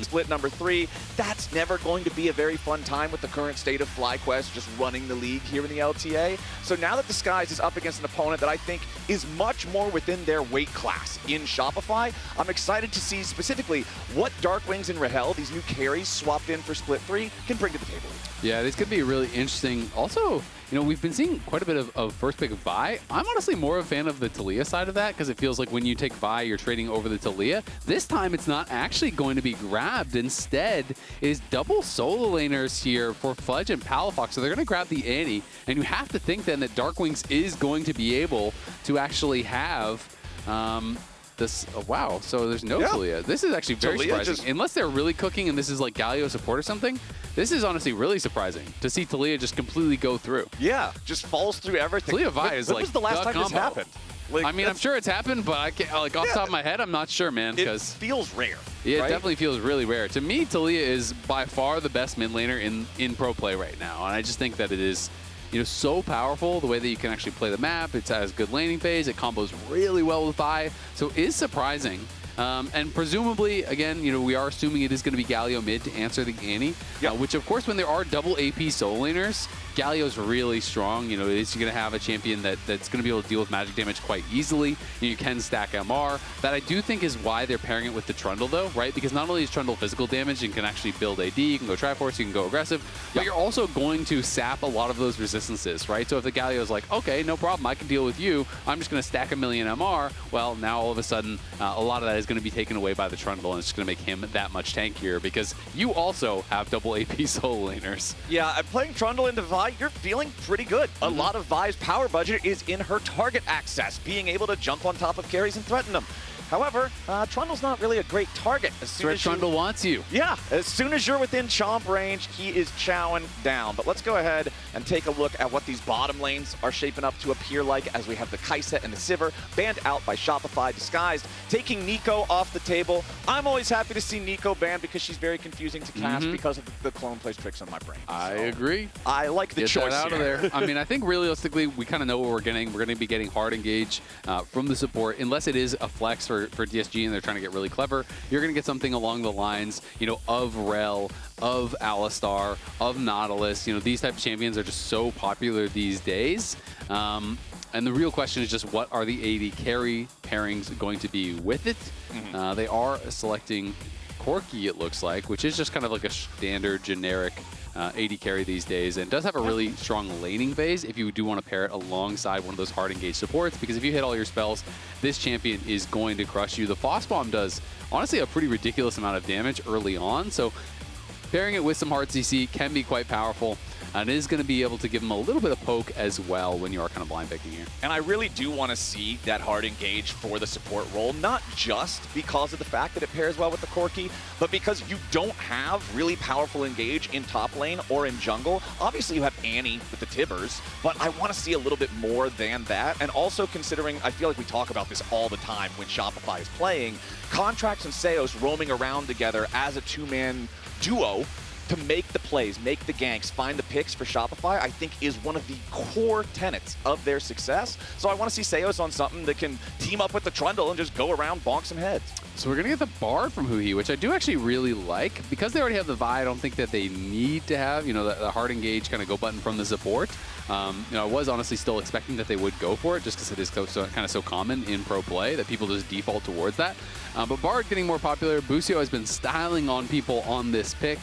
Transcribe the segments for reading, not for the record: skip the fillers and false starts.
split number 3. That's never going to be a very fun time with the current state of FlyQuest just running the league here in the LTA. So now that Disguise is up against an opponent that I think is much more within their weight class in Shopify, I'm excited to see specifically what Darkwings and Rahel, these new carries swapped in for split 3, can bring to the table. Yeah, this could be really interesting. Also, you know, we've been seeing quite a bit of first pick of Vi. I'm honestly more a fan of the Taliyah side of that because it feels like when you take Vi, you're trading over the Taliyah. This time, it's not actually going to be grabbed. Instead, it is double solo laners here for Fudge and Palafox. So they're going to grab the Annie. And you have to think then that Darkwings is going to be able to actually have this. Oh, wow, so there's no Taliyah. This is actually very surprising. Unless they're really cooking and this is like Galio support or something, this is honestly really surprising to see Taliyah just completely go through. Yeah, just falls through everything. Taliyah Vi is like when was the last time this happened? Like, I mean, I'm sure it's happened, but I can't, like off the top of my head, I'm not sure, man. It feels rare. Yeah, right? It definitely feels really rare. To me, Taliyah is by far the best mid laner in pro play right now, and I just think that it is, you know, so powerful the way that you can actually play the map. It has good laning phase. It combos really well with Vi, so it is surprising. And presumably, again, you know, we are assuming it is going to be Galio mid to answer the Annie, which, of course, when there are double AP solo laners, Galio's really strong. You know, it's going to have a champion that's going to be able to deal with magic damage quite easily. You can stack MR. That I do think is why they're pairing it with the Trundle, though, right? Because not only is Trundle physical damage and can actually build AD, you can go Triforce, you can go aggressive, but you're also going to sap a lot of those resistances, right? So if the Galio's like, okay, no problem, I can deal with you, I'm just going to stack a million MR, well, now all of a sudden, a lot of that is going to be taken away by the Trundle, and it's going to make him that much tankier because you also have double AP solo laners. Yeah, and playing Trundle into Vi, you're feeling pretty good. A lot of Vi's power budget is in her target access, being able to jump on top of carries and threaten them. However, Trundle's not really a great target. As soon as Trundle wants you. Yeah, as soon as you're within chomp range, he is chowing down. But let's go ahead and take a look at what these bottom lanes are shaping up to appear like as we have the Kai'Sa and the Sivir banned out by Shopify Disguised, taking Neeko off the table. I'm always happy to see Neeko banned because she's very confusing to cast because of the clone plays tricks on my brain. I agree. I like the choice out here. of there. I mean, I think realistically, we kind of know what we're getting. We're going to be getting hard engage from the support, unless it is a flex for DSG and they're trying to get really clever. You're going to get something along the lines, you know, of Rell, of Alistar, of Nautilus. You know, these type of champions are just so popular these days. And the real question is just what are the AD carry pairings going to be with it? They are selecting Corki, it looks like, which is just kind of like a standard generic AD carry these days, and does have a really strong laning phase if you do want to pair it alongside one of those hard engaged supports, because if you hit all your spells, this champion is going to crush you. The Foss Bomb does, honestly, a pretty ridiculous amount of damage early on, so pairing it with some hard CC can be quite powerful. And it is going to be able to give him a little bit of poke as well when you are kind of blind picking here. And I really do want to see that hard engage for the support role, not just because of the fact that it pairs well with the Corki, but because you don't have really powerful engage in top lane or in jungle. Obviously, you have Annie with the Tibbers, but I want to see a little bit more than that. And also considering, I feel like we talk about this all the time when Shopify is playing, Contractz and Seos roaming around together as a two-man duo to make the plays, make the ganks, find the picks for Shopify, I think is one of the core tenets of their success. So I want to see Seos on something that can team up with the Trundle and just go around, bonk some heads. So we're going to get the Bard from Huhi, which I do actually really like. Because they already have the Vi, I don't think that they need to have, you know, the hard engage kind of go button from the support. You know, I was honestly still expecting that they would go for it, just because it is kind of so common in pro play that people just default towards that. But Bard getting more popular. Busio has been styling on people on this pick.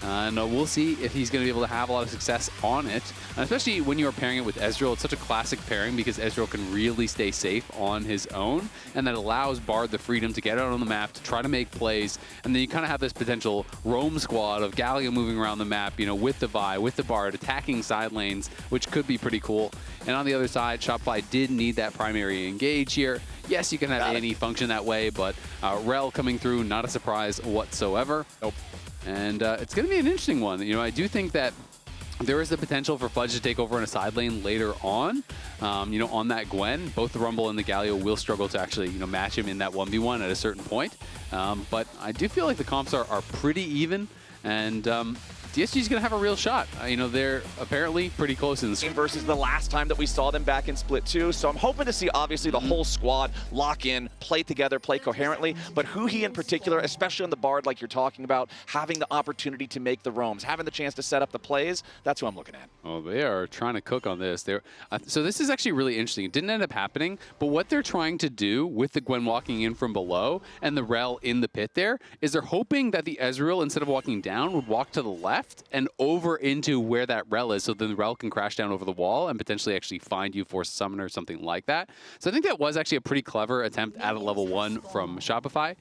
And we'll see if he's going to be able to have a lot of success on it. And especially when you're pairing it with Ezreal, it's such a classic pairing because Ezreal can really stay safe on his own. And that allows Bard the freedom to get out on the map, to try to make plays. And then you kind of have this potential roam squad of Galio moving around the map, you know, with the Vi, with the Bard, attacking side lanes, which could be pretty cool. And on the other side, Shopify did need that primary engage here. Yes, you can have any function that way, but Rell coming through, not a surprise whatsoever. Nope. And it's going to be an interesting one. You know, I do think that there is the potential for Fudge to take over in a side lane later on. You know, on that Gwen, both the Rumble and the Galio will struggle to actually, you know, match him in that 1v1 at a certain point. But I do feel like the comps are pretty even, and DSG is going to have a real shot. They're apparently pretty close in this game. Versus the last time that we saw them back in Split 2. So I'm hoping to see, obviously, the whole squad lock in, play together, play coherently. But Huhi in particular, especially on the Bard like you're talking about, having the opportunity to make the roams, having the chance to set up the plays, that's who I'm looking at. Oh, they are trying to cook on this. So this is actually really interesting. It didn't end up happening, but what they're trying to do with the Gwen walking in from below and the Rell in the pit there is they're hoping that the Ezreal, instead of walking down, would walk to the left and over into where that Rell is, so then the Rell can crash down over the wall and potentially actually find you, force a summon or something like that. So I think that was actually a pretty clever attempt at a level 1 from Shopify.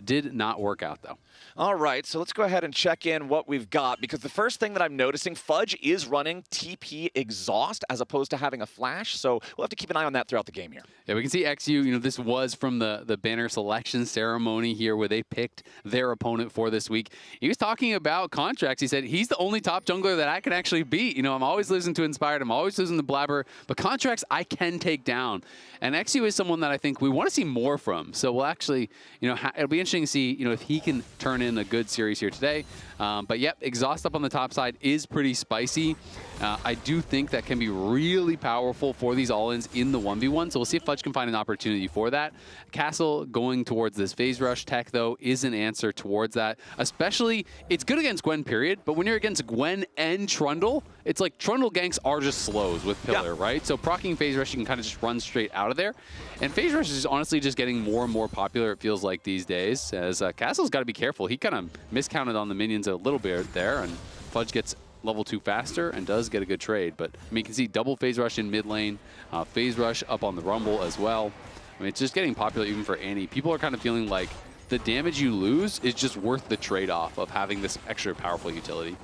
Did not work out, though. All right, so let's go ahead and check in what we've got, because the first thing that I'm noticing, Fudge is running TP Exhaust as opposed to having a flash, so we'll have to keep an eye on that throughout the game here. Yeah, we can see eXyu, this was from the banner selection ceremony here where they picked their opponent for this week. He was talking about Contractz. He said, he's the only top jungler that I can actually beat. I'm always losing to Inspired, I'm always losing to Blabber, but Contractz I can take down. And eXyu is someone that I think we want to see more from. So we'll actually, it'll be interesting to see, if he can turn in a good series here today. But yep, Exhaust up on the top side is pretty spicy. I do think that can be really powerful for these all-ins in the 1v1. So we'll see if Fudge can find an opportunity for that. Castle going towards this phase rush tech, though, is an answer towards that. Especially, it's good against Gwen, period. But when you're against Gwen and Trundle, it's like Trundle ganks are just slows with Pillar, right? So proccing phase rush, you can kind of just run straight out of there. And phase rush is honestly just getting more and more popular, it feels like, these days. As Castle's got to be careful. He kind of miscounted on the minions a little bit there, and Fudge gets level 2 faster and does get a good trade. But you can see double phase rush in mid lane, phase rush up on the Rumble as well. It's just getting popular even for Annie. People are kind of feeling like the damage you lose is just worth the trade-off of having this extra powerful utility.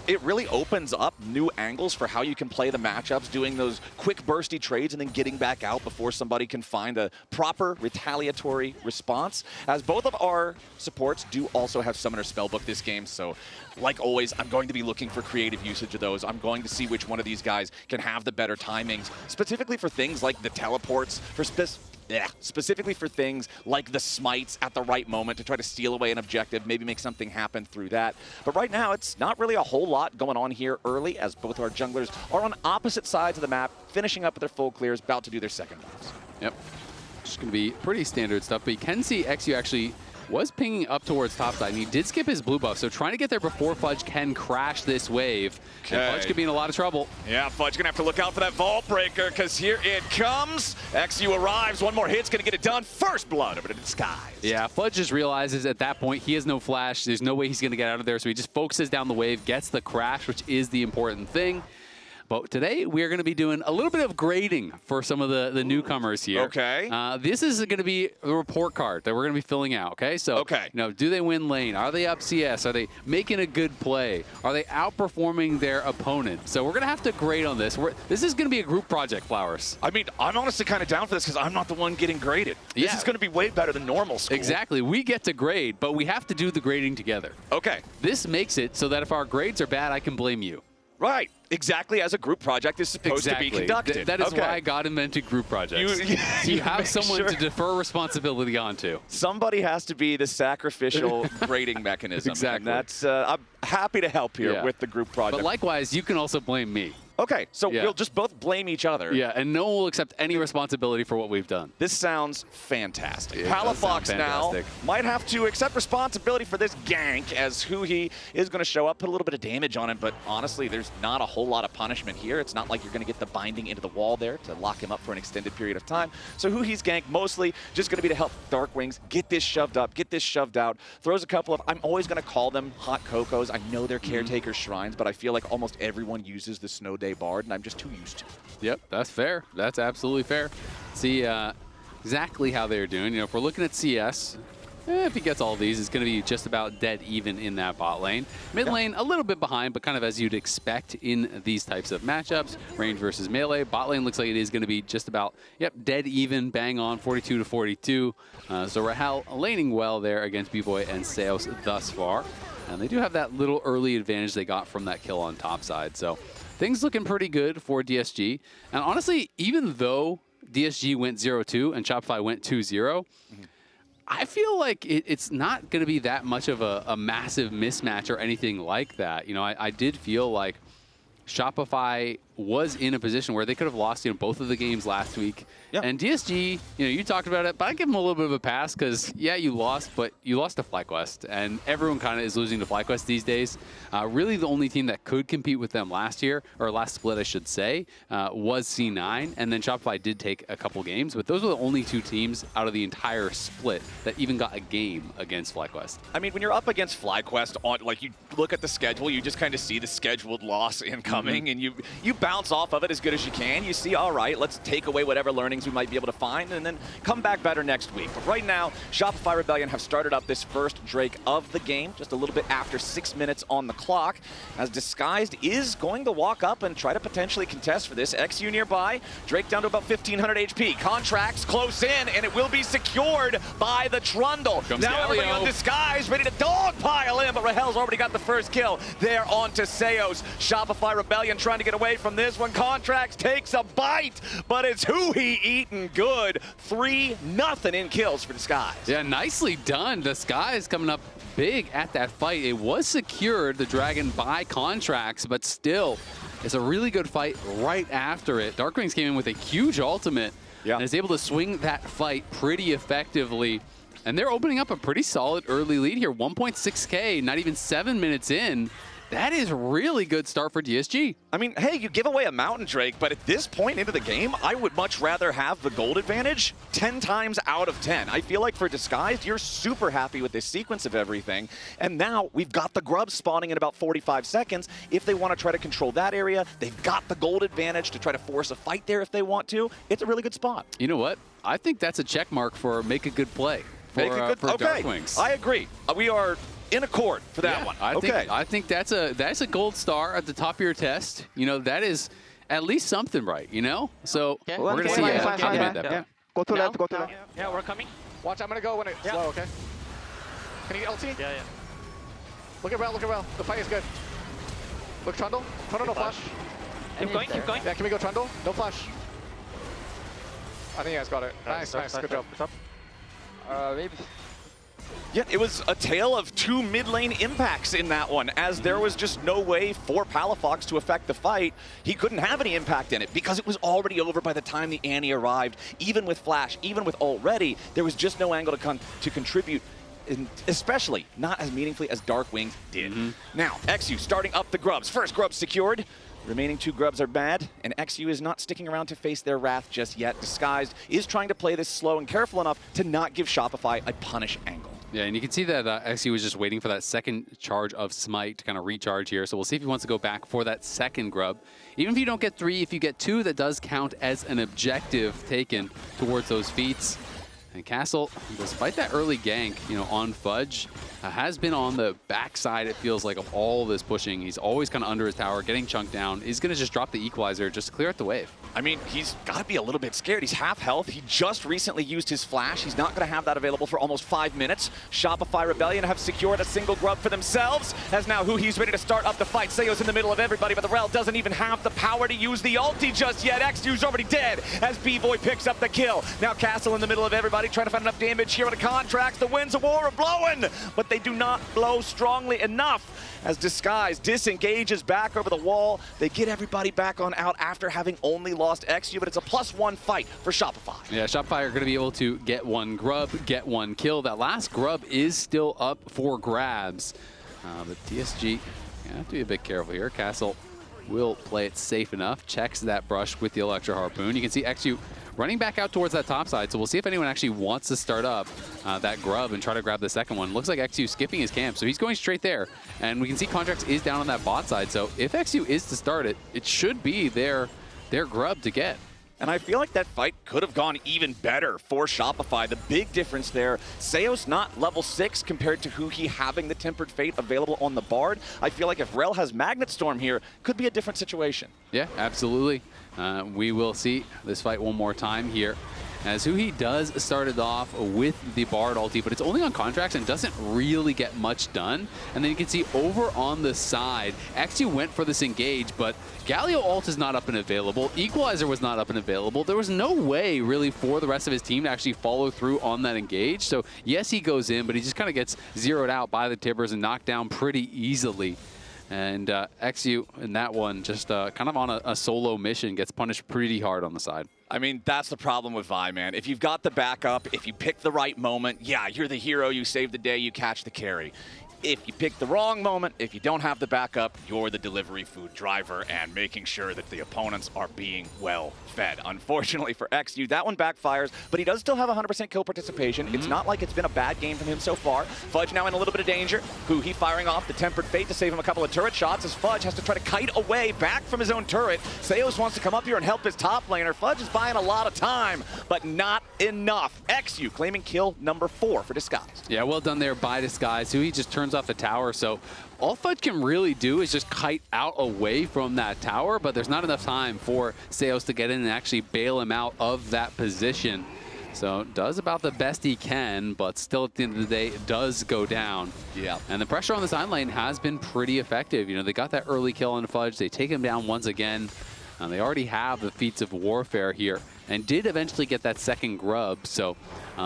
It really opens up new angles for how you can play the matchups, doing those quick bursty trades and then getting back out before somebody can find a proper retaliatory response. As both of our supports do also have Summoner Spellbook this game, so like always, I'm going to be looking for creative usage of those. I'm going to see which one of these guys can have the better timings, specifically for things like the teleports, specifically for things like the smites at the right moment to try to steal away an objective, maybe make something happen through that. But right now, it's not really a whole lot going on here early, as both our junglers are on opposite sides of the map, finishing up with their full clears, about to do their second buffs. Yep. Just going to be pretty standard stuff, but you can see eXyu actually was pinging up towards topside, and he did skip his blue buff, so trying to get there before Fudge can crash this wave. Okay. And Fudge could be in a lot of trouble. Yeah, Fudge gonna have to look out for that Vault Breaker, because here it comes. eXyu arrives, one more hit's gonna get it done. First blood over to Disguise. Yeah, Fudge just realizes at that point he has no flash, there's no way he's gonna get out of there, so he just focuses down the wave, gets the crash, which is the important thing. But today, we are going to be doing a little bit of grading for some of the newcomers here. Okay. This is going to be a report card that we're going to be filling out, okay? So, do they win lane? Are they up CS? Are they making a good play? Are they outperforming their opponent? So we're going to have to grade on this. This is going to be a group project, Flowers. I'm honestly kind of down for this because I'm not the one getting graded. This is going to be way better than normal school. Exactly. We get to grade, but we have to do the grading together. Okay. This makes it so that if our grades are bad, I can blame you. Right. Exactly as a group project is supposed to be conducted. That is why God invented group projects. You have someone to defer responsibility onto. Somebody has to be the sacrificial grading mechanism. Exactly. And that's, I'm happy to help here with the group project. But likewise, you can also blame me. Okay, so we'll just both blame each other. Yeah, and no one will accept any responsibility for what we've done. This sounds fantastic. Palafox now might have to accept responsibility for this gank, as Huhi is going to show up, put a little bit of damage on him, but honestly, there's not a whole lot of punishment here. It's not like you're going to get the binding into the wall there to lock him up for an extended period of time. So Huhi's gank mostly just going to be to help Darkwings get this shoved up, get this shoved out, throws a couple of, I'm always going to call them hot cocos. I know they're caretaker shrines, but I feel like almost everyone uses the Snow Day Bard, and I'm just too used to it. Yep, that's fair. That's absolutely fair. See exactly how they're doing. If we're looking at CS, if he gets all these, it's going to be just about dead even in that bot lane. Mid lane, a little bit behind, but kind of as you'd expect in these types of matchups. Range versus melee. Bot lane looks like it is going to be just about, dead even, bang on, 42 to 42. So Rahel laning well there against Bvoy and Seos thus far. And they do have that little early advantage they got from that kill on top side. So things looking pretty good for DSG. And honestly, even though DSG went 0-2 and Shopify went 2-0, I feel like it's not going to be that much of a massive mismatch or anything like that. You know, I did feel like Shopify was in a position where they could have lost, both of the games last week. Yep. And DSG, you talked about it, but I give them a little bit of a pass because, yeah, you lost, but you lost to FlyQuest. And everyone kind of is losing to FlyQuest these days. Really the only team that could compete with them last year, or last split, I should say, was C9. And then Shopify did take a couple games, but those were the only two teams out of the entire split that even got a game against FlyQuest. I mean, when you're up against FlyQuest, you look at the schedule, you just kind of see the scheduled loss incoming, and you bounce off of it as good as you can. You see, all right, let's take away whatever learnings we might be able to find and then come back better next week. But right now, Shopify Rebellion have started up this first Drake of the game, just a little bit after 6 minutes on the clock, as Disguised is going to walk up and try to potentially contest for this. eXyu nearby, Drake down to about 1,500 HP. Contractz close in, and it will be secured by the Trundle. Now everybody on Disguised, ready to dogpile in, but Rahel's already got the first kill. They're on to Seos. Shopify Rebellion trying to get away from this one. Contractz takes a bite, but it's Huhi eating good. 3-0 in kills for Disguise. Yeah, nicely done. Disguise coming up big at that fight. It was secured, the Dragon, by Contractz, but still, it's a really good fight right after it. Darkwings came in with a huge ultimate and is able to swing that fight pretty effectively. And they're opening up a pretty solid early lead here. 1.6K, not even 7 minutes in. That is a really good start for DSG. I mean, hey, you give away a Mountain Drake, but at this point into the game, I would much rather have the gold advantage 10 times out of 10. I feel like for Disguised, you're super happy with this sequence of everything. And now we've got the grubs spawning in about 45 seconds. If they want to try to control that area, they've got the gold advantage to try to force a fight there if they want to. It's a really good spot. You know what? I think that's a check mark for make a good play for Darkwings. I agree. We are in accord for that one. I think that's a gold star at the top of your test. That is at least something right, So we're going to see how they made that. Yeah. Go to left, go to left. Yeah, we're coming. Watch, I'm going to go when it's slow, okay? Can you get LT? Yeah. Look at Rell, The fight is good. Look, Trundle. Trundle, no flash. Keep going. Yeah, can we go Trundle? No flash. I think you guys got it. Nice. Good job. Maybe. Yeah, it was a tale of two mid-lane impacts in that one, as there was just no way for Palafox to affect the fight. He couldn't have any impact in it because it was already over by the time the Annie arrived. Even with Flash, even with ult ready, there was just no angle to contribute, especially not as meaningfully as Darkwings did. Now, eXyu starting up the grubs. First grub secured. Remaining two grubs are bad, and eXyu is not sticking around to face their wrath just yet. Disguised is trying to play this slow and careful enough to not give Shopify a punish angle. Yeah, and you can see that eXyu was just waiting for that second charge of Smite to kind of recharge here. So we'll see if he wants to go back for that second grub. Even if you don't get 3, if you get 2, that does count as an objective taken towards those feats. And Castle, despite that early gank, on Fudge, has been on the backside, it feels like, of all this pushing. He's always kind of under his tower, getting chunked down. He's going to just drop the equalizer just to clear out the wave. I mean, he's got to be a little bit scared. He's half health. He just recently used his flash. He's not going to have that available for almost 5 minutes. Shopify Rebellion have secured a single grub for themselves, as now Huhi's ready to start up the fight. Seo's in the middle of everybody, but the Rell doesn't even have the power to use the ulti just yet. eXyu's already dead, as Bvoy picks up the kill. Now Castle in the middle of everybody, trying to find enough damage here on the Contractz. The winds of war are blowing, but they do not blow strongly enough, as Disguise disengages back over the wall. They get everybody back on out after having only lost eXyu, but it's a +1 fight for Shopify. Yeah, Shopify are going to be able to get one grub, get one kill. That last grub is still up for grabs. But DSG, have to be a bit careful here. Castle will play it safe enough, checks that brush with the Electro Harpoon. You can see eXyu running back out towards that top side, so we'll see if anyone actually wants to start up that grub and try to grab the second one. Looks like eXyu skipping his camp, so he's going straight there. And we can see Contractz is down on that bot side, so if eXyu is to start it, it should be their grub to get. And I feel like that fight could have gone even better for Shopify. The big difference there, Seo's not level 6 compared to Huhi having the Tempered Fate available on the Bard. I feel like if Rell has Magnet Storm here, could be a different situation. Yeah, absolutely. We will see this fight one more time here. as Huhi does start it off with the Bard ulti, but it's only on Contractz and doesn't really get much done. And then you can see over on the side, eXyu went for this engage, but Galio ult is not up and available. Equalizer was not up and available. There was no way really for the rest of his team to actually follow through on that engage. So yes, he goes in, but he just kind of gets zeroed out by the Tibbers and knocked down pretty easily. And eXyu in that one, just kind of on a solo mission, gets punished pretty hard on the side. I mean, that's the problem with Vi, man. If you've got the backup, if you pick the right moment, yeah, you're the hero, you save the day, you catch the carry. If you pick the wrong moment, if you don't have the backup, you're the delivery food driver and making sure that the opponents are being well fed. Unfortunately for eXyu, that one backfires, but he does still have 100% kill participation. It's not like it's been a bad game from him so far. Fudge now in a little bit of danger. Huhi firing off the Tempered Fate to save him a couple of turret shots as Fudge has to try to kite away back from his own turret. Seos wants to come up here and help his top laner. Fudge is buying a lot of time, but not enough. eXyu claiming kill number 4 for Disguise. Yeah, well done there by Disguise. Huhi just turns off the tower, so all Fudge can really do is just kite out away from that tower, but there's not enough time for Seos to get in and actually bail him out of that position. So does about the best he can, but still at the end of the day, it does go down. Yeah. And the pressure on the side lane has been pretty effective. You know, they got that early kill on Fudge. They take him down once again. They already have the feats of warfare here and did eventually get that second grub. So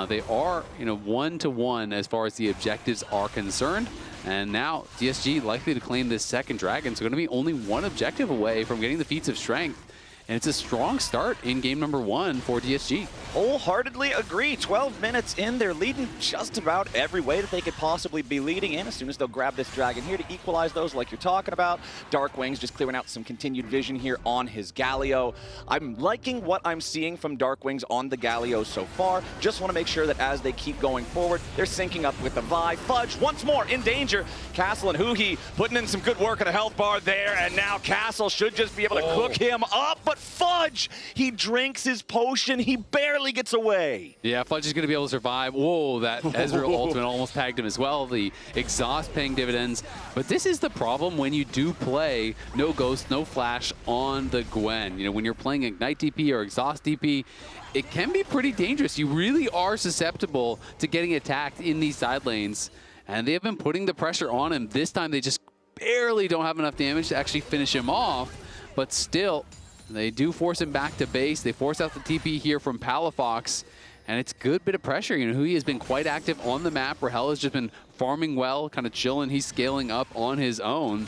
they are, you know, 1-1 as far as the objectives are concerned. And now DSG likely to claim this second dragon. So going to be only one objective away from getting the feats of strength. And it's a strong start in game number 1 for DSG. Wholeheartedly agree. 12 minutes in, they're leading just about every way that they could possibly be leading in. As soon as they'll grab this dragon here to equalize those like you're talking about. Darkwings just clearing out some continued vision here on his Galio. I'm liking what I'm seeing from Darkwings on the Galio so far. Just want to make sure that as they keep going forward, they're syncing up with the Vi. Fudge once more in danger. Castle and Huhi putting in some good work at a health bar there, and now Castle should just be able to cook him up. But Fudge, he drinks his potion, he barely gets away. Yeah, Fudge is going to be able to survive. Whoa, that Ezreal ultimate almost tagged him as well. The exhaust paying dividends. But this is the problem when you do play no Ghost, no Flash on the Gwen. You know, when you're playing Ignite DP or Exhaust DP, it can be pretty dangerous. You really are susceptible to getting attacked in these side lanes. And they have been putting the pressure on him. This time they just barely don't have enough damage to actually finish him off. But still, they do force him back to base. They force out the TP here from Palafox, and it's a good bit of pressure. You know, Huhi has been quite active on the map. Rahel has just been farming well, kind of chilling. He's scaling up on his own,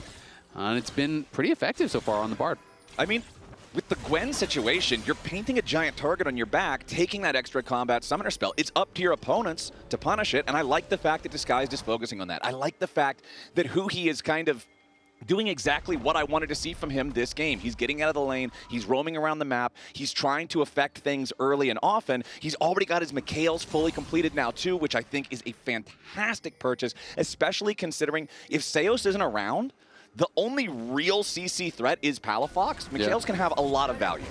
and it's been pretty effective so far on the Bard. I mean, with the Gwen situation, you're painting a giant target on your back, taking that extra combat summoner spell. It's up to your opponents to punish it, and I like the fact that Disguised is focusing on that. I like the fact that Huhi is kind of doing exactly what I wanted to see from him this game. He's getting out of the lane, he's roaming around the map, he's trying to affect things early and often. He's already got his Mikhails fully completed now too, which I think is a fantastic purchase, especially considering if Seos isn't around, the only real CC threat is Palafox. Mikhails can have a lot of value.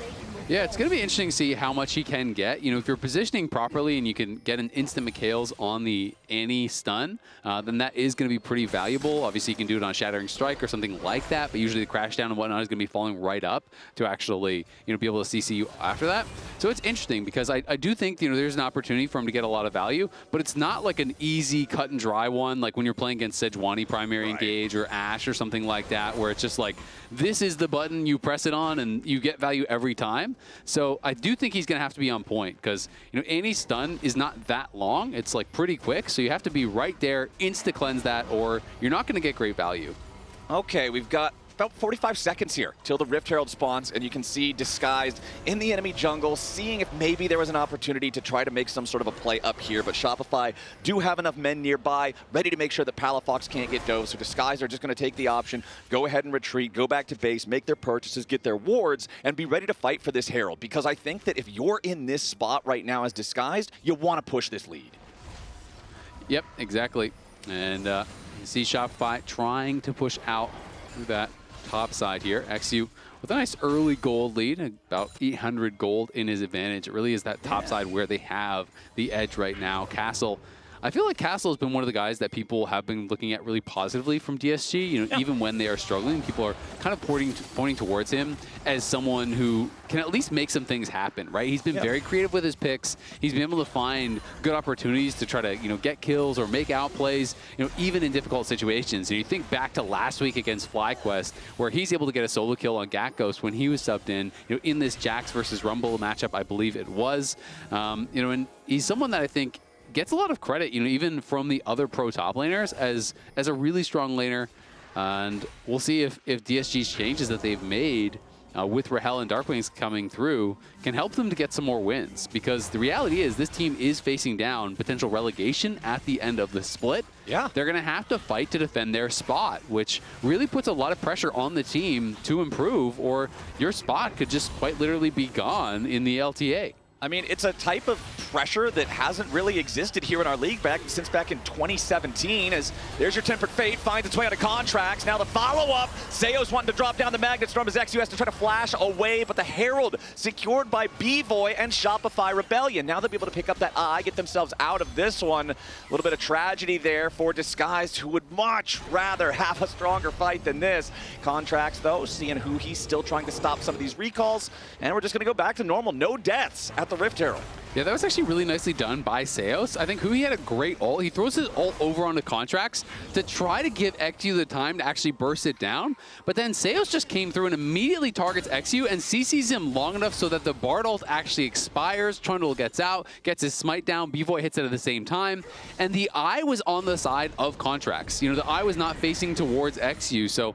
Yeah, it's going to be interesting to see how much he can get. You know, if you're positioning properly and you can get an instant Mikhails on the Annie stun, then that is going to be pretty valuable. Obviously, you can do it on Shattering Strike or something like that, but usually the crash down and whatnot is going to be falling right up to actually, you know, be able to CC you after that. So it's interesting because I do think, you know, there's an opportunity for him to get a lot of value, but it's not like an easy cut and dry one, like when you're playing against Sejuani primary engage or Ashe or something like that, where it's just like, this is the button, you press it on and you get value every time. So I do think he's going to have to be on point because, you know, Annie's stun is not that long. It's like pretty quick. So you have to be right there, insta-cleanse that, or you're not going to get great value. Okay, we've got about 45 seconds here till the Rift Herald spawns, and you can see Disguised in the enemy jungle, seeing if maybe there was an opportunity to try to make some sort of a play up here, but Shopify do have enough men nearby, ready to make sure that Palafox can't get dove, so Disguised are just going to take the option, go ahead and retreat, go back to base, make their purchases, get their wards, and be ready to fight for this Herald, because I think that if you're in this spot right now as Disguised, you want to push this lead. Yep, exactly. And you see Shopify trying to push out through that top side here. eXyu with a nice early gold lead, about 800 gold in his advantage. It really is that top side where they have the edge right now. Castle I feel like Castle has been one of the guys that people have been looking at really positively from DSG. You know, even when they are struggling, people are kind of pointing towards him as someone who can at least make some things happen, right? He's been very creative with his picks. He's been able to find good opportunities to try to, you know, get kills or make outplays, you know, even in difficult situations. And you think back to last week against FlyQuest, where he's able to get a solo kill on Gakghost when he was subbed in this Jax versus Rumble matchup, I believe it was. You know, and he's someone that I think gets a lot of credit, you know, even from the other pro top laners as a really strong laner. And we'll see if DSG's changes that they've made with Rahel and Darkwings coming through can help them to get some more wins. Because the reality is this team is facing down potential relegation at the end of the split. Yeah. They're going to have to fight to defend their spot, which really puts a lot of pressure on the team to improve, or your spot could just quite literally be gone in the LTA. I mean, it's a type of pressure that hasn't really existed here in our league since back in 2017, as there's your Tempered Fate, finds its way onto Contractz. Now the follow-up, Seo's wanting to drop down the Magnet Storm as eXyu has to try to flash away, but the Herald secured by Bvoy and Shopify Rebellion. Now they'll be able to pick up that eye, get themselves out of this one. A little bit of tragedy there for Disguised, who would much rather have a stronger fight than this. Contractz, though, seeing Huhi still trying to stop some of these recalls, and we're just going to go back to normal. No deaths at the Rift Herald. Yeah, that was actually really nicely done by Seos. I think Huhi had a great ult. He throws his ult over onto Contractz to try to give eXyu the time to actually burst it down. But then Seos just came through and immediately targets eXyu and CCs him long enough so that the Bard ult actually expires. Trundle gets out, gets his smite down. Bvoy hits it at the same time. And the eye was on the side of Contractz. You know, the eye was not facing towards eXyu. So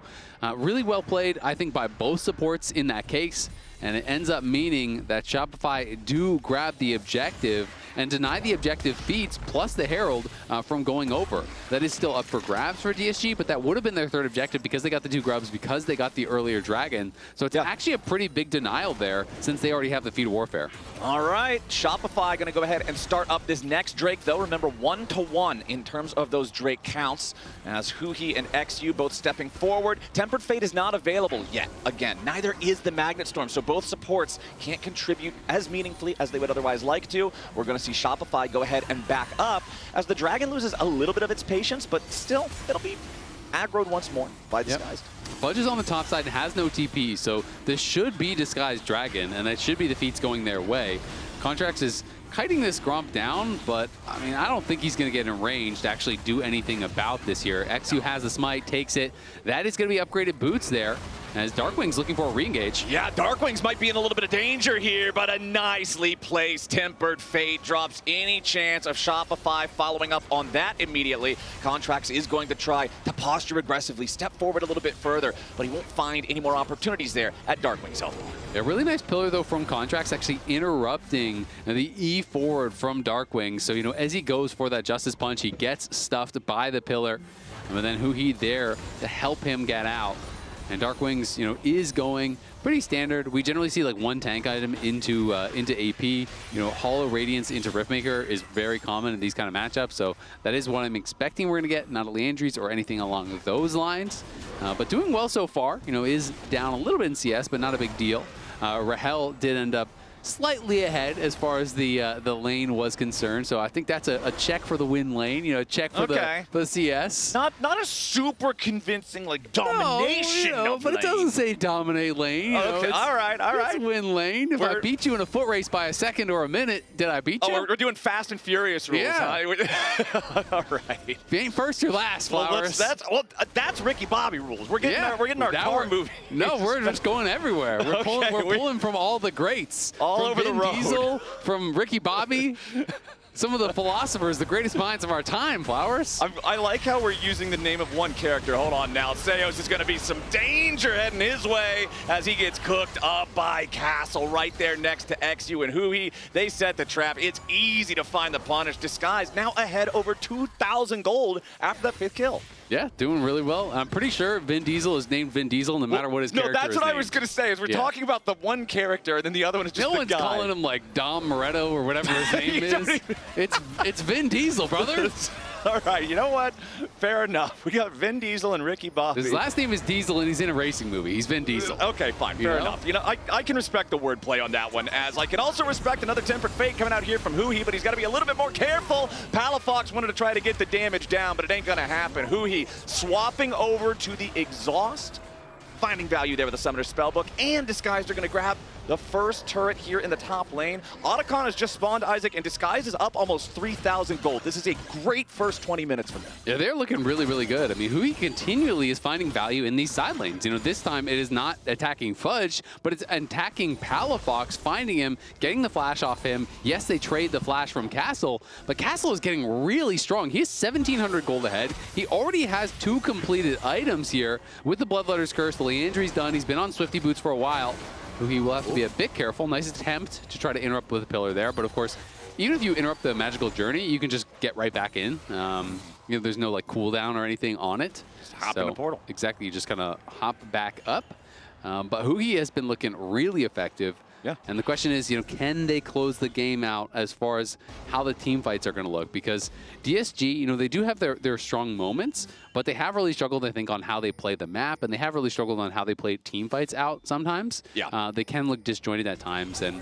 really well played, I think, by both supports in that case. And it ends up meaning that Shopify do grab the objective and deny the objective feats plus the Herald from going over. That is still up for grabs for DSG, but that would have been their third objective because they got the 2 grubs, because they got the earlier dragon. So it's actually a pretty big denial there since they already have the feat of warfare. All right, Shopify going to go ahead and start up this next Drake, though. Remember, 1-to-1 in terms of those Drake counts, as Huhi and eXyu both stepping forward. Tempered Fate is not available yet. Again, neither is the Magnet Storm, so both supports can't contribute as meaningfully as they would otherwise like to. We're going to see Shopify go ahead and back up as the dragon loses a little bit of its patience, but still, it'll be aggroed once more by Disguised. Fudge is on the top side and has no TP, so this should be Disguised Dragon, and that should be the feats going their way. Contractz is kiting this Gromp down, but I mean, I don't think he's going to get in range to actually do anything about this here. eXyu has the smite, takes it. That is going to be upgraded boots there, as Darkwings looking for a re-engage. Yeah, Darkwings might be in a little bit of danger here, but a nicely placed Tempered Fate drops any chance of Shopify following up on that immediately. Contractz is going to try to posture aggressively, step forward a little bit further, but he won't find any more opportunities there at Darkwings' ult. A really nice pillar, though, from Contractz, actually interrupting the E forward from Darkwings. So, you know, as he goes for that Justice Punch, he gets stuffed by the pillar. And then Huhi there to help him get out. And Darkwings, you know, is going pretty standard. We generally see like one tank item into AP. You know, Hollow Radiance into Riftmaker is very common in these kind of matchups. So that is what I'm expecting we're going to get, not only injuries or anything along those lines. But doing well so far. You know, is down a little bit in CS, but not a big deal. Rahel did end up slightly ahead as far as the lane was concerned, so I think that's a check for the win lane. You know, a check for the CS. Not a super convincing like domination. No, but it doesn't say dominate lane. Okay, all right. It's win lane. If I beat you in a foot race by a second or a minute, did I beat you? Oh, we're doing Fast and Furious rules. Yeah. Huh? All right. If you ain't first, you're last, Flowers. That's Ricky Bobby rules. We're getting our car moving. No, we're just going everywhere. We're pulling from all the greats. All over the road. Diesel, from Ricky Bobby, some of the philosophers, the greatest minds of our time, Flowers. I like how we're using the name of one character. Hold on now. Seos is going to be some danger heading his way as he gets cooked up by Castle right there next to eXyu and Huhi. They set the trap. It's easy to find the punish. Disguised now ahead over 2,000 gold after that 5th kill. Yeah, doing really well. I'm pretty sure Vin Diesel is named Vin Diesel no matter what his character is. No, that's what I was going to say, is we're talking about the one character, and then the other one is just the guy. No one's calling him like Dom Moretto or whatever his name is. It's Vin Diesel, brother. All right, you know what? Fair enough. We got Vin Diesel and Ricky Bobby. His last name is Diesel, and he's in a racing movie. He's Vin Diesel. Okay, fine. Fair enough. You know, I can respect the wordplay on that one, as I can also respect another Tempered Fate coming out here from Huhi, but he's got to be a little bit more careful. Palafox wanted to try to get the damage down, but it ain't going to happen. Huhi swapping over to the Exhaust, finding value there with the Summoner Spellbook, and Disguised are going to grab the first turret here in the top lane. Otacon has just spawned, Isaac, and Disguised is up almost 3,000 gold. This is a great first 20 minutes from them. Yeah, they're looking really, really good. I mean, Huhi continually is finding value in these side lanes. You know, this time it is not attacking Fudge, but it's attacking Palafox, finding him, getting the flash off him. Yes, they trade the flash from Castle, but Castle is getting really strong. He has 1,700 gold ahead. He already has 2 completed items here with the Bloodletter's Curse. The Leandry's done. He's been on Swifty Boots for a while. He will have to be a bit careful. Nice attempt to try to interrupt with a pillar there, but of course, even if you interrupt the magical journey, you can just get right back in. You know, there's no like cooldown or anything on it. Just hop in the portal. Exactly, you just kind of hop back up. But Huhi has been looking really effective. Yeah. And the question is, you know, can they close the game out as far as how the team fights are going to look? Because DSG, you know, they do have their strong moments, but they have really struggled, I think, on how they play the map, and they have really struggled on how they play team fights out sometimes. Yeah. They can look disjointed at times, and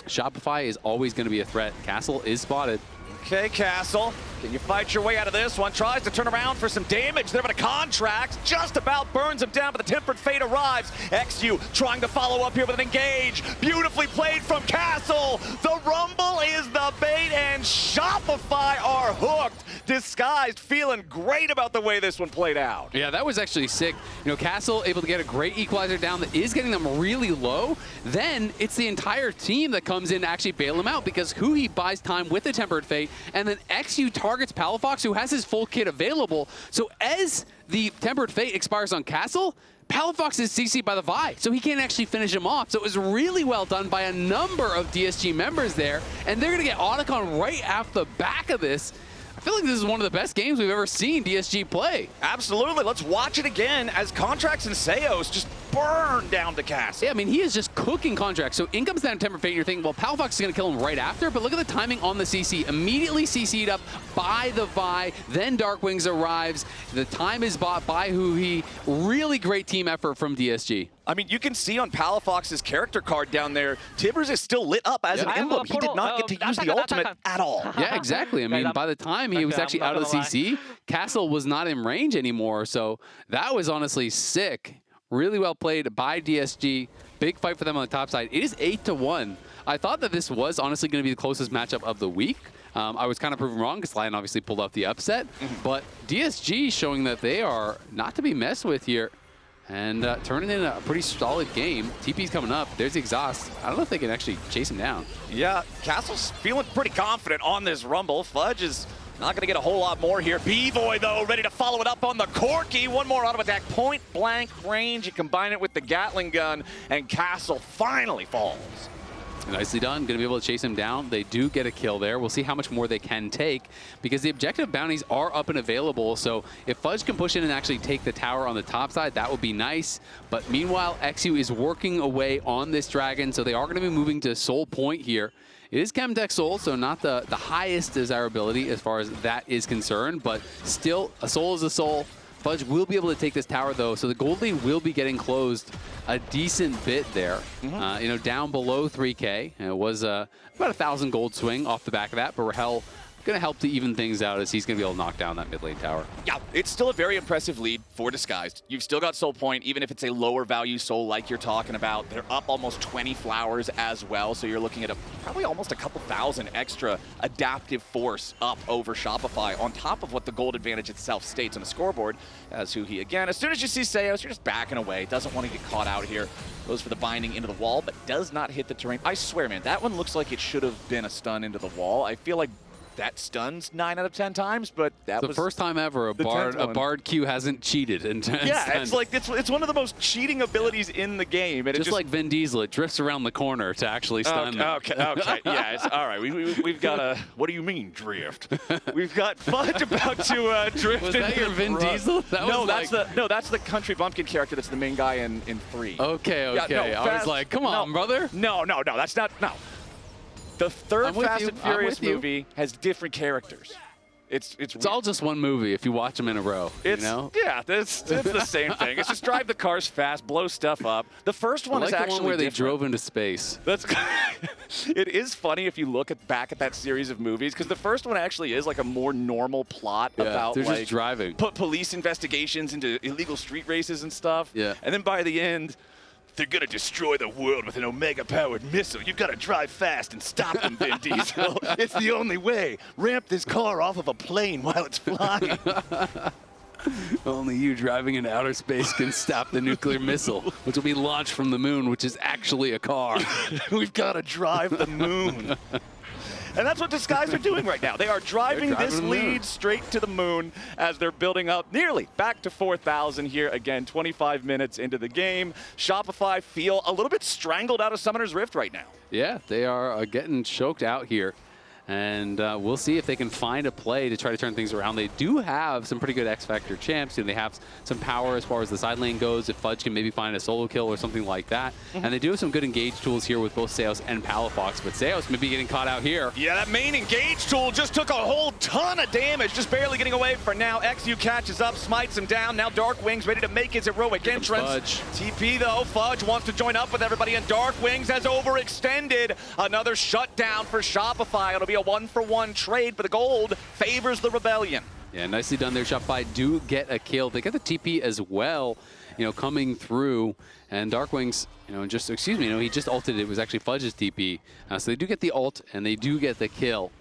Shopify is always going to be a threat. Castle is spotted. Okay, Castle, can you fight your way out of this one? Tries to turn around for some damage there, but a Contractz just about burns him down, but the Tempered Fate arrives. eXyu trying to follow up here with an engage. Beautifully played from Castle. The Rumble is the bait, and Shopify are hooked. Disguised, feeling great about the way this one played out. Yeah, that was actually sick. You know, Castle able to get a great equalizer down that is getting them really low. Then it's the entire team that comes in to actually bail him out, because Huhi buys time with the Tempered Fate, and then eXyu targets Palafox, who has his full kit available. So as the Tempered Fate expires on Castle, Palafox is CC'd by the Vi, so he can't actually finish him off. So it was really well done by a number of DSG members there, and they're going to get Otacon right off the back of this. I feel like this is one of the best games we've ever seen DSG play. Absolutely. Let's watch it again as Contractz and Seos just burn down to Castle. Yeah, I mean, he is just cooking Contractz. So in comes that Tempered Fate, and you're thinking, well, Palafox is going to kill him right after, but look at the timing on the CC. Immediately CC'd up by the Vi, then Darkwings arrives. The time is bought by Huhi. Really great team effort from DSG. I mean, you can see on Palafox's character card down there, Tibbers is still lit up as an emblem. He did not get to use the ultimate at all. Yeah, exactly. I mean, by the time he was actually out of the CC, Castle was not in range anymore. So that was honestly sick. Really well played by DSG. Big fight for them on the top side. It is 8-1. I thought that this was honestly going to be the closest matchup of the week. I was kind of proven wrong because Lion obviously pulled off the upset. But DSG showing that they are not to be messed with here. And turning in a pretty solid game. TP's coming up. There's the Exhaust. I don't know if they can actually chase him down. Yeah, Castle's feeling pretty confident on this Rumble. Fudge is not going to get a whole lot more here. Bvoy, though, ready to follow it up on the Corki. One more auto attack, point blank range. You combine it with the Gatling gun, and Castle finally falls. Nicely done. Going to be able to chase him down. They do get a kill there. We'll see how much more they can take, because the objective bounties are up and available. So if Fudge can push in and actually take the tower on the top side, that would be nice. But meanwhile, eXyu is working away on this dragon, so they are going to be moving to Soul Point here. It is Chemtech Soul, so not the highest desirability as far as that is concerned, but still, a soul is a soul. Fudge will be able to take this tower, though, so the gold lead will be getting closed a decent bit there. You know, down below 3K. And it was about 1,000 gold swing off the back of that, but Rahel going to help to even things out as he's going to be able to knock down that mid lane tower. Yeah, it's still a very impressive lead for Disguised. You've still got Soul Point, even if it's a lower value soul like you're talking about. They're up almost 20 flowers as well, so you're looking at probably almost a couple thousand extra adaptive force up over Shopify on top of what the gold advantage itself states on the scoreboard. As Huhi, again, as soon as you see Seos, you're just backing away. Doesn't want to get caught out here. Goes for the binding into the wall, but does not hit the terrain. I swear, man, that one looks like it should have been a stun into the wall. I feel like that stuns 9 out of 10 times, but that was the first time ever a Bard Q hasn't cheated. Yeah, it's like it's one of the most cheating abilities in the game. And just like Vin Diesel, it drifts around the corner to actually stun them. Okay, yeah, all right. We've got a. What do you mean drift? We've got Fudge about to drift. Was that your Vin Diesel? That's the Country Bumpkin character. That's the main guy in 3. Okay. Yeah, I was like, come on, brother. No, that's not. No. The third Fast and Furious movie has different characters. It's all just one movie if you watch them in a row. It's, you know? Yeah, it's the same thing. It's just drive the cars fast, blow stuff up. The first one I like is the actually one where they different. drove into space. That's it is funny if you look back at that series of movies, because the first one actually is like a more normal plot about they're like just driving. Police investigations into illegal street races and stuff. Yeah. And then by the end, they're gonna destroy the world with an Omega-powered missile. You've got to drive fast and stop them, Vin Diesel. It's the only way. Ramp this car off of a plane while it's flying. Only you driving into outer space can stop the nuclear missile, which will be launched from the moon, which is actually a car. We've got to drive the moon. And that's what Disguise are doing right now. They are driving this lead straight to the moon as they're building up nearly back to 4,000 here. Again, 25 minutes into the game. Shopify feel a little bit strangled out of Summoner's Rift right now. Yeah, they are getting choked out here. And we'll see if they can find a play to try to turn things around. They do have some pretty good X-Factor champs. They have some power as far as the side lane goes. If Fudge can maybe find a solo kill or something like that. And they do have some good engage tools here with both Seos and Palafox. But Seos may be getting caught out here. Yeah, that main engage tool just took a whole ton of damage, just barely getting away for now. eXyu catches up, smites him down. Now Darkwings ready to make his heroic entrance. Fudge. TP though, Fudge wants to join up with everybody, and Darkwings has overextended. Another shutdown for Shopify. It'll be a 1-for-1 trade, but the gold favors the Rebellion. Yeah, nicely done there. Shopify do get a kill. They get the TP as well, coming through. And Darkwings, he just ulted. It was actually Fudge's TP. So they do get the ult, and they do get the kill.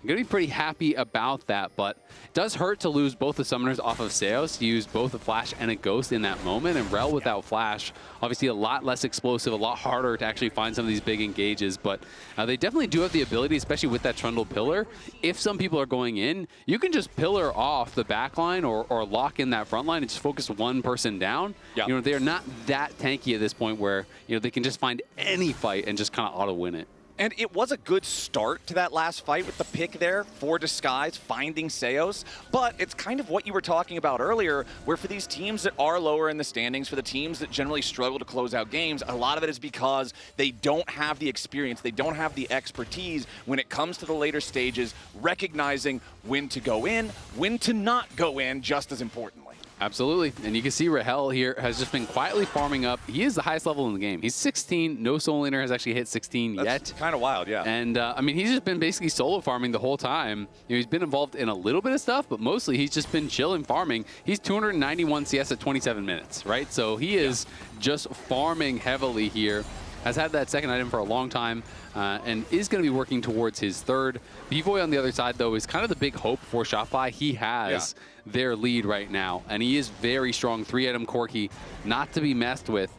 I'm going to be pretty happy about that, but it does hurt to lose both the summoners off of Seos, to use both a flash and a ghost in that moment, and Rell without flash, obviously a lot less explosive, a lot harder to actually find some of these big engages, but they definitely do have the ability, especially with that Trundle pillar. If some people are going in, you can just pillar off the back line or lock in that front line and just focus one person down. Yep. They're not that tanky at this point where they can just find any fight and just kind of auto-win it. And it was a good start to that last fight with the pick there for Disguise, finding Seos. But it's kind of what you were talking about earlier, where for these teams that are lower in the standings, for the teams that generally struggle to close out games, a lot of it is because they don't have the experience, they don't have the expertise when it comes to the later stages, recognizing when to go in, when to not go in, just as importantly. Absolutely. And you can see Rahel here has just been quietly farming up. He is the highest level in the game. He's 16. No solo laner has actually hit 16 yet. That's kind of wild, yeah. And, he's just been basically solo farming the whole time. He's been involved in a little bit of stuff, but mostly he's just been chilling farming. He's 291 CS at 27 minutes, right? So he is just farming heavily here. Has had that second item for a long time and is going to be working towards his third. Bvoy on the other side, though, is kind of the big hope for Shopify. He has their lead right now, and he is very strong. 3-item Corki, not to be messed with.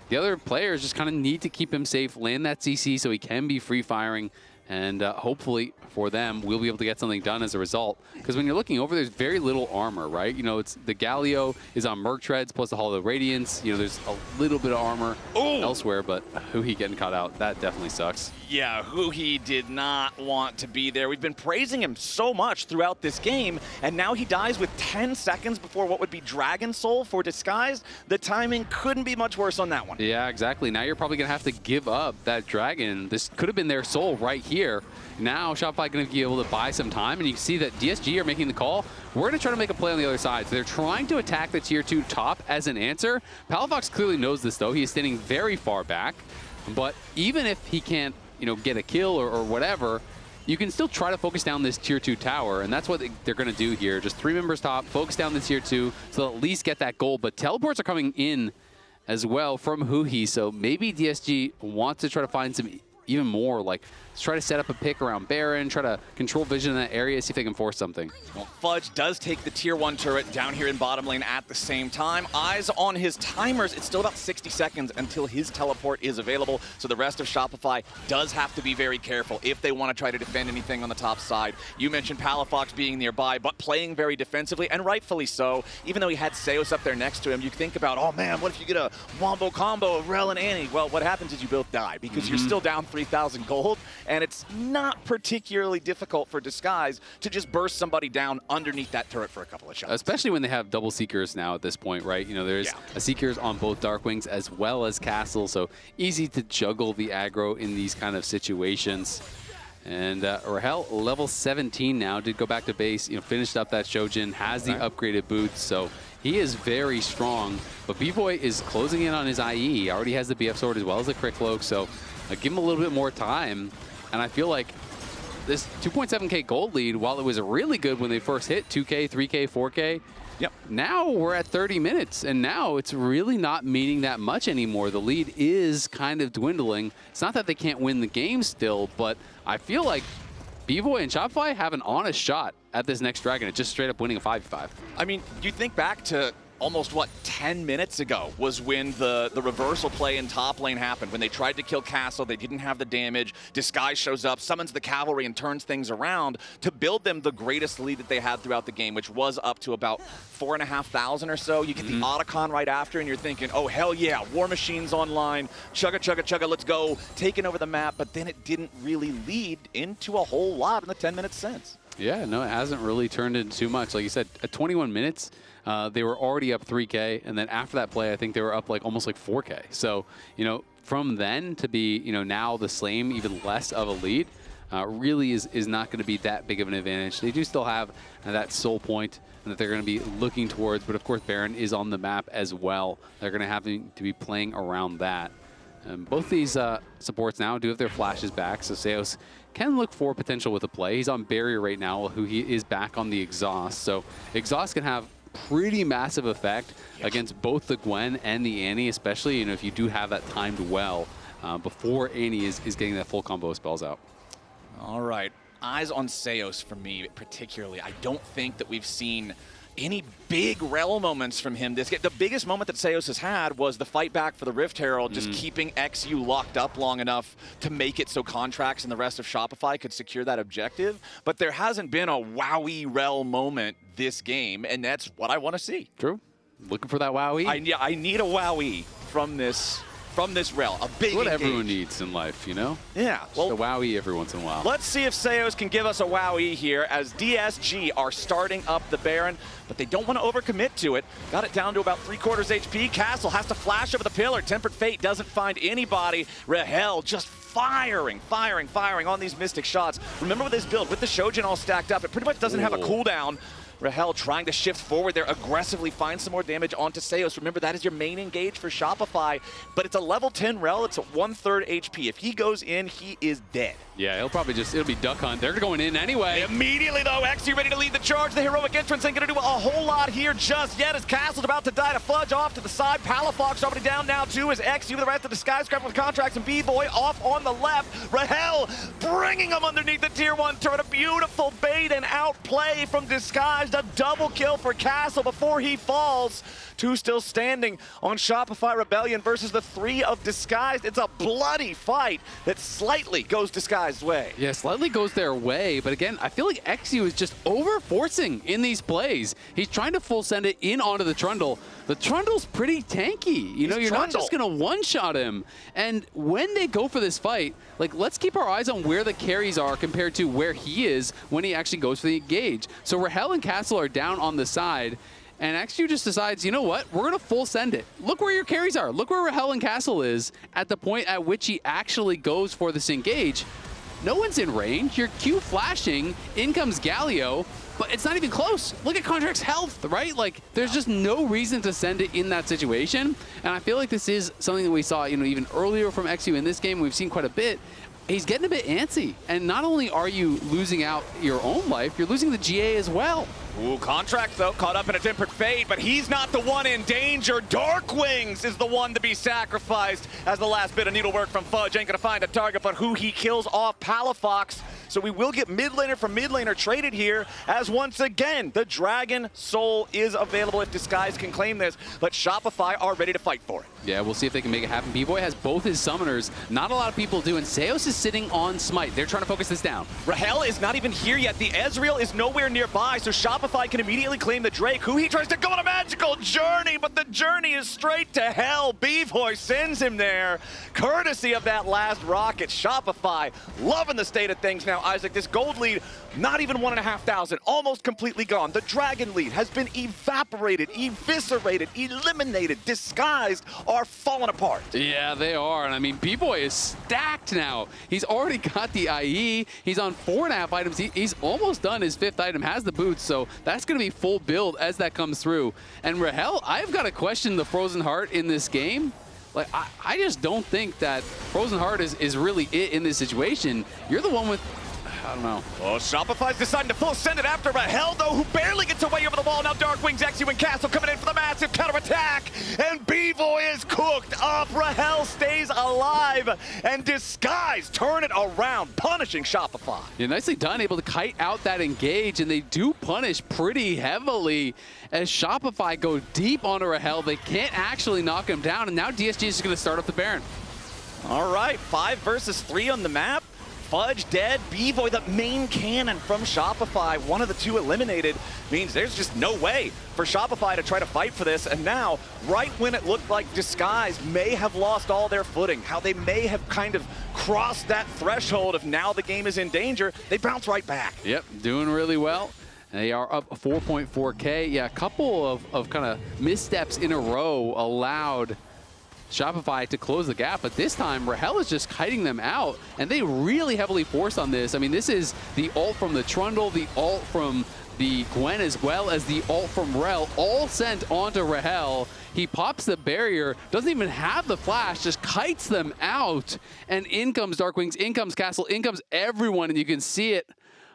The other players just kind of need to keep him safe, land that CC so he can be free firing, and hopefully for them, we'll be able to get something done as a result. Because when you're looking over, there's very little armor, right? It's the Galio is on Merc Treads plus the Hall of Radiance. There's a little bit of armor elsewhere, but Huhi getting caught out, that definitely sucks. Yeah, Huhi did not want to be there. We've been praising him so much throughout this game, and now he dies with 10 seconds before what would be Dragon Soul for Disguise. The timing couldn't be much worse on that one. Yeah, exactly. Now you're probably going to have to give up that Dragon. This could have been their soul right here. Now Shopify going to be able to buy some time, and you can see that DSG are making the call. We're going to try to make a play on the other side. So they're trying to attack the tier 2 top as an answer. Palafox clearly knows this, though. He is standing very far back. But even if he can't, get a kill or whatever, you can still try to focus down this tier 2 tower, and that's what they're going to do here. Just 3 members top, focus down the tier 2, so they'll at least get that goal. But teleports are coming in as well from Huhi, so maybe DSG wants to try to find some even more, like, let's try to set up a pick around Baron, try to control vision in that area, see if they can force something. Well, Fudge does take the tier 1 turret down here in bottom lane at the same time. Eyes on his timers. It's still about 60 seconds until his teleport is available, so the rest of Shopify does have to be very careful if they want to try to defend anything on the top side. You mentioned Palafox being nearby, but playing very defensively, and rightfully so. Even though he had Seos up there next to him, you think about, oh man, what if you get a wombo combo of Rell and Annie? Well, what happens is you both die, because you're still down 3,000 gold, and it's not particularly difficult for Disguise to just burst somebody down underneath that turret for a couple of shots. Especially when they have double Seekers now at this point, right? There's a Seekers on both Darkwings as well as Castle, so easy to juggle the aggro in these kind of situations. And Rahel, level 17 now, did go back to base, finished up that Shojin, has the upgraded boots, so he is very strong. But Bvoy is closing in on his IE. He already has the BF sword as well as the Crit Cloak, so give him a little bit more time. And I feel like this 2.7k gold lead, while it was really good when they first hit 2k, 3k, 4k, now we're at 30 minutes, and now it's really not meaning that much anymore. The lead is kind of dwindling. It's not that they can't win the game still, but I feel like Bvoy and Shopify have an honest shot at this next Dragon. It's just straight up winning a 5v5. I mean, you think back to almost, 10 minutes ago was when the reversal play in top lane happened. When they tried to kill Castle, they didn't have the damage. Disguise shows up, summons the cavalry, and turns things around to build them the greatest lead that they had throughout the game, which was up to about 4,500 or so. You get the Otacon right after, and you're thinking, oh, hell yeah, War Machine's online. Chugga, chugga, chugga, let's go. Taking over the map, but then it didn't really lead into a whole lot in the 10 minutes since. Yeah, no, it hasn't really turned into too much. Like you said, at 21 minutes, they were already up 3K, and then after that play, I think they were up almost 4K. So, from then to be, now the same, even less of a lead, really is not going to be that big of an advantage. They do still have that soul point that they're going to be looking towards, but of course Baron is on the map as well. They're going to have to be playing around that. Both these supports now do have their flashes back, so Seos can look for potential with a play. He's on barrier right now, who he is back on the exhaust. So exhaust can have pretty massive effect against both the Gwen and the Annie, especially if you do have that timed well before Annie is getting that full combo of spells out. All right, eyes on Seos for me particularly. I don't think that we've seen any big Rell moments from him this game. The biggest moment that Seos has had was the fight back for the Rift Herald, just keeping eXyu locked up long enough to make it so Contractz and the rest of Shopify could secure that objective. But there hasn't been a wowie Rell moment this game, and that's what I want to see. True. Looking for that wowie. I need a wowie from this Rell, a big what engage. Everyone needs in life, Yeah. Well, a wowie every once in a while. Let's see if Seos can give us a wowie here as DSG are starting up the Baron, but they don't want to overcommit to it. Got it down to about 3/4 HP. Castle has to flash over the pillar. Tempered Fate doesn't find anybody. Rahel just firing on these Mystic shots. Remember with this build, with the Shojin all stacked up, it pretty much doesn't have a cooldown. Rahel trying to shift forward there, aggressively find some more damage onto Seos. Remember, that is your main engage for Shopify, but it's a level 10 Rell. It's a 1/3 HP. If he goes in, he is dead. Yeah, it'll be duck hunt. They're going in anyway. Immediately, though, eXyu ready to lead the charge. The heroic entrance ain't going to do a whole lot here just yet as Castle's about to die to Fudge off to the side. Palafox already down now, too, as eXyu the rest of the skyscraper with Contractz and Bvoy off on the left. Rahel bringing him underneath the tier 1 turret. A beautiful bait and outplay from Disguise. A double kill for Castle before he falls. 2 still standing on Shopify Rebellion versus the 3 of Disguise. It's a bloody fight that slightly goes Disguise's way. Yeah, slightly goes their way, but again, I feel like eXyu is just over-forcing in these plays. He's trying to full send it in onto the Trundle. The Trundle's pretty tanky. You're not just going to one-shot him. And when they go for this fight, let's keep our eyes on where the carries are compared to where he is when he actually goes for the engage. So Rahel and Castle are down on the side, and eXyu just decides, you know what? We're going to full send it. Look where your carries are. Look where Rahel and Castle is at the point at which he actually goes for this engage. No one's in range. You're Q flashing. In comes Galio, but it's not even close. Look at Contract's health, right? There's just no reason to send it in that situation. And I feel like this is something that we saw, even earlier from eXyu in this game. We've seen quite a bit. He's getting a bit antsy. And not only are you losing out your own life, you're losing the GA as well. Ooh, Contractz, though, caught up in a Tempered Fate, but he's not the one in danger. Darkwings is the one to be sacrificed as the last bit of needlework from Fudge ain't going to find a target, but Huhi kills off Palafox. So we will get mid laner from mid laner traded here, as once again, the Dragon Soul is available if Disguise can claim this, but Shopify are ready to fight for it. Yeah, we'll see if they can make it happen. Bvoy has both his summoners. Not a lot of people do, and Seos is sitting on Smite. They're trying to focus this down. Rahel is not even here yet. The Ezreal is nowhere nearby, so Shopify Shopify can immediately claim the Drake. Huhi tries to go on a magical journey, but the journey is straight to hell. Bvoy sends him there, courtesy of that last rocket. Shopify loving the state of things now. Isaac, this gold lead, not even 1,500, almost completely gone. The dragon lead has been evaporated, eviscerated, eliminated, disguised, are falling apart. Yeah, they are. And I mean, Bvoy is stacked now. He's already got the IE. He's on 4.5 items. He's almost done his 5th item, has the boots, so that's going to be full build as that comes through. And Rahel, I've got to question the Frozen Heart in this game. Like, I just don't think that Frozen Heart is really it in this situation. You're the one with, I don't know. Oh, Shopify's deciding to full send it after Rahel, though, who barely gets away over the wall. Now Darkwings, eXyu, and Castle coming in for the massive counterattack. And Bvoy is cooked up. Rahel stays alive. And Disguise turn it around, punishing Shopify. Yeah, nicely done, able to kite out that engage, and they do punish pretty heavily as Shopify go deep onto Rahel. They can't actually knock him down, and now DSG is going to start up the Baron. All right, 5 versus 3 on the map. Fudge dead, Bvoy, the main cannon from Shopify, one of the 2 eliminated, means there's just no way for Shopify to try to fight for this. And now, right when it looked like Disguise may have lost all their footing, how they may have kind of crossed that threshold of now the game is in danger, they bounce right back. Yep, doing really well. They are up 4.4K. Yeah, a couple of kind of missteps in a row allowed Shopify to close the gap, but this time Rahel is just kiting them out, and they really heavily force on this. I mean, this is the ult from the Trundle, the ult from the Gwen, as well as the ult from Rell, all sent onto Rahel. He pops the barrier, doesn't even have the flash, just kites them out, and in comes Darkwings, in comes Castle, in comes everyone, and you can see it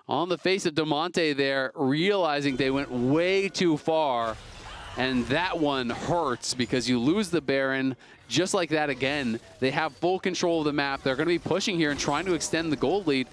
on the face of Damonte there, realizing they went way too far. And that one hurts because you lose the Baron just like that again. They have full control of the map. They're going to be pushing here and trying to extend the gold lead.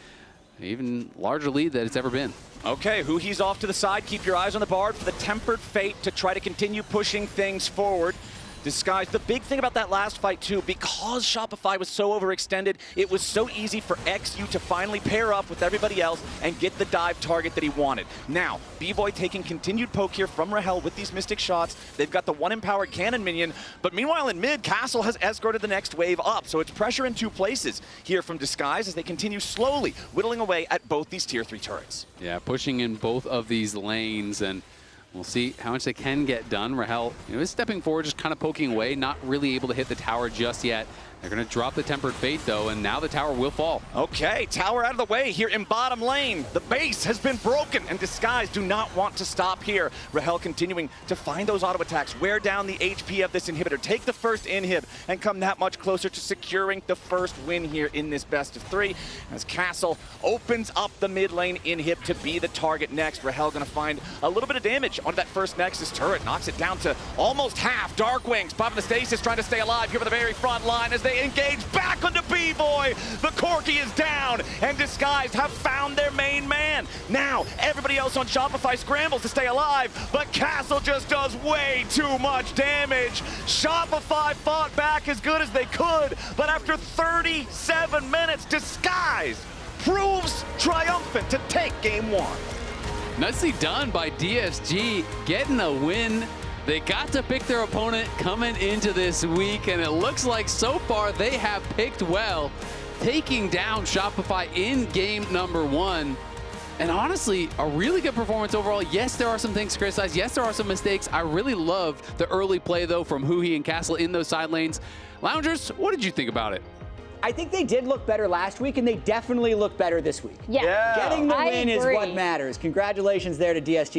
Even larger lead than it's ever been. Okay, Huhi's off to the side. Keep your eyes on the board for the Tempered Fate to try to continue pushing things forward. Disguise. The big thing about that last fight, too, because Shopify was so overextended, it was so easy for eXyu to finally pair up with everybody else and get the dive target that he wanted. Now, Bvoy taking continued poke here from Rahel with these Mystic shots. They've got the 1 empowered cannon minion, but meanwhile in mid, Castle has escorted the next wave up, so it's pressure in 2 places here from Disguise as they continue slowly whittling away at both these tier 3 turrets. Yeah, pushing in both of these lanes, and we'll see how much they can get done. Rahel, is stepping forward, just kind of poking away, not really able to hit the tower just yet. They're going to drop the Tempered Fate, though, and now the tower will fall. Okay, tower out of the way here in bottom lane. The base has been broken, and Disguise do not want to stop here. Rahel continuing to find those auto attacks, wear down the HP of this inhibitor, take the first inhib, and come that much closer to securing the first win here in this best of 3. As Castle opens up the mid lane inhib to be the target next. Rahel going to find a little bit of damage on that first Nexus turret, knocks it down to almost half. Darkwings popping the stasis, trying to stay alive here for the very front line as they engage back onto Bvoy. The Corki is down, and Disguise have found their main man. Now, everybody else on Shopify scrambles to stay alive, but Castle just does way too much damage. Shopify fought back as good as they could, but after 37 minutes, Disguise proves triumphant to take game 1. Nicely done by DSG, getting a win. They got to pick their opponent coming into this week, and it looks like so far they have picked well, taking down Shopify in game number 1. And honestly, a really good performance overall. Yes, there are some things to criticize. Yes, there are some mistakes. I really love the early play, though, from Huhi and Castle in those side lanes. Loungers, what did you think about it? I think they did look better last week, and they definitely look better this week. Yeah. Getting the win is agree. what matters. Congratulations there to DSG.